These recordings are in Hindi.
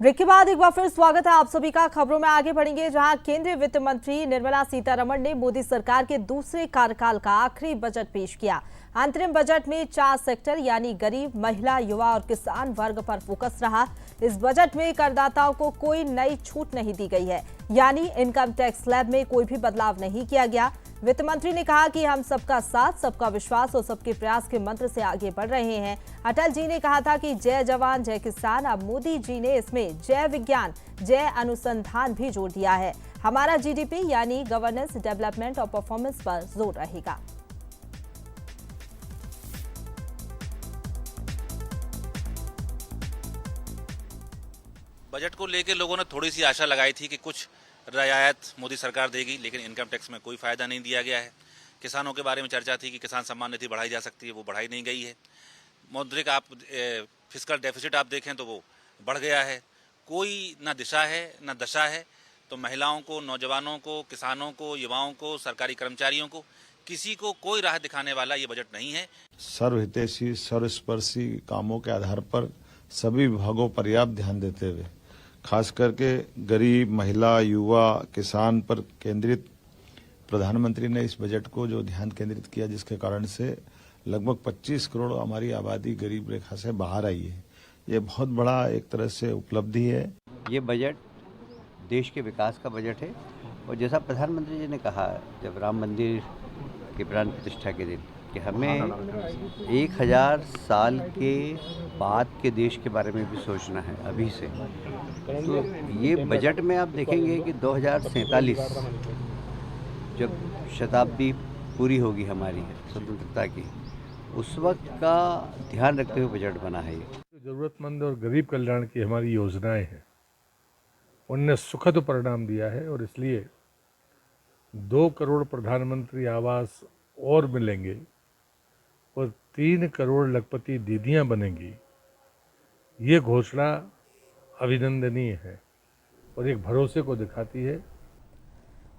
ब्रेक के बाद एक बार फिर स्वागत है आप सभी का। खबरों में आगे बढ़ेंगे, जहां केंद्रीय वित्त मंत्री निर्मला सीतारमण ने मोदी सरकार के दूसरे कार्यकाल का आखिरी बजट पेश किया। अंतरिम बजट में 4 सेक्टर यानी गरीब, महिला, युवा और किसान वर्ग पर फोकस रहा। इस बजट में करदाताओं को कोई नई छूट नहीं दी गई है, यानी इनकम टैक्स स्लैब में कोई भी बदलाव नहीं किया गया। वित्त मंत्री ने कहा कि हम सबका साथ, सबका विश्वास और सबके प्रयास के मंत्र से आगे बढ़ रहे हैं। अटल जी ने कहा था कि जय जवान जय किसान, अब मोदी जी ने इसमें जय विज्ञान, जय अनुसंधान भी जोड़ दिया है। हमारा जीडीपी यानी गवर्नेंस, डेवलपमेंट और परफॉर्मेंस पर जोर रहेगा। बजट को लेकर लोगों ने थोड़ी सी आशा लगाई थी कि कुछ रियायत मोदी सरकार देगी, लेकिन इनकम टैक्स में कोई फायदा नहीं दिया गया है। किसानों के बारे में चर्चा थी कि किसान सम्मान निधि बढ़ाई जा सकती है, वो बढ़ाई नहीं गई है। मौद्रिक फिस्कल डेफिसिट आप देखें तो वो बढ़ गया है। कोई ना दिशा है ना दशा है। तो महिलाओं को, नौजवानों को, किसानों को, युवाओं को, सरकारी कर्मचारियों को, किसी को कोई राह दिखाने वाला ये बजट नहीं है। सर्वहितैषी, सर्वस्पर्शी कामों के आधार पर सभी विभागों पर पर्याप्त ध्यान देते हुए खास करके गरीब, महिला, युवा, किसान पर केंद्रित प्रधानमंत्री ने इस बजट को जो ध्यान केंद्रित किया, जिसके कारण से लगभग 25 करोड़ हमारी आबादी गरीब रेखा से बाहर आई है। ये बहुत बड़ा एक तरह से उपलब्धि है। ये बजट देश के विकास का बजट है और जैसा प्रधानमंत्री जी ने कहा जब राम मंदिर के प्राण प्रतिष्ठा के दिन कि हमें 1000 साल के बाद के देश के बारे में भी सोचना है अभी से। तो ये बजट में आप देखेंगे कि 2047 जब शताब्दी पूरी होगी हमारी स्वतंत्रता की, उस वक्त का ध्यान रखते हुए बजट बना है। ये जरूरतमंद और गरीब कल्याण की हमारी योजनाएं हैं, उनने सुखद परिणाम दिया है और इसलिए 2 करोड़ प्रधानमंत्री आवास और मिलेंगे और 3 करोड़ लखपति दीदियां बनेंगी। ये घोषणा अभिनंदनीय है और एक भरोसे को दिखाती है।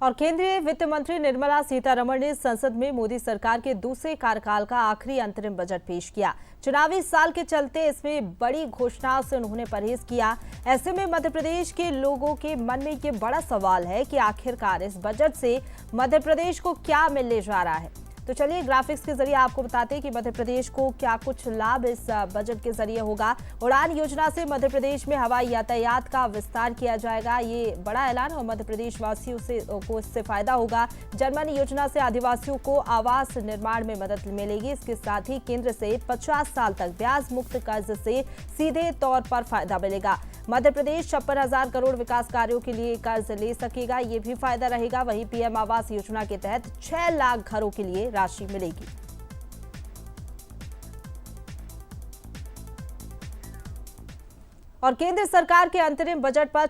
और केंद्रीय वित्त मंत्री निर्मला सीतारमण ने संसद में मोदी सरकार के दूसरे कार्यकाल का आखिरी अंतरिम बजट पेश किया। चुनावी साल के चलते इसमें बड़ी घोषणाओं से उन्होंने परहेज किया। ऐसे में मध्य प्रदेश के लोगों के मन में ये बड़ा सवाल है कि आखिरकार इस बजट से मध्य प्रदेश को क्या मिलने जा रहा है। तो चलिए ग्राफिक्स के जरिए आपको बताते हैं कि मध्य प्रदेश को क्या कुछ लाभ इस बजट के जरिए होगा। उड़ान योजना से मध्य प्रदेश में हवाई यातायात का विस्तार किया जाएगा, ये बड़ा ऐलान, और मध्य प्रदेश वासियों को इससे फायदा होगा। जनमन योजना से आदिवासियों को आवास निर्माण में मदद मिलेगी। इसके साथ ही केंद्र से 50 साल तक ब्याज मुक्त कर्ज से सीधे तौर पर फायदा मिलेगा। मध्य प्रदेश 56,000 करोड़ विकास कार्यों के लिए कर्ज ले सकेगा, ये भी फायदा रहेगा। वहीं पीएम आवास योजना के तहत 6 लाख घरों के लिए राशि मिलेगी। और केंद्र सरकार के अंतरिम बजट पर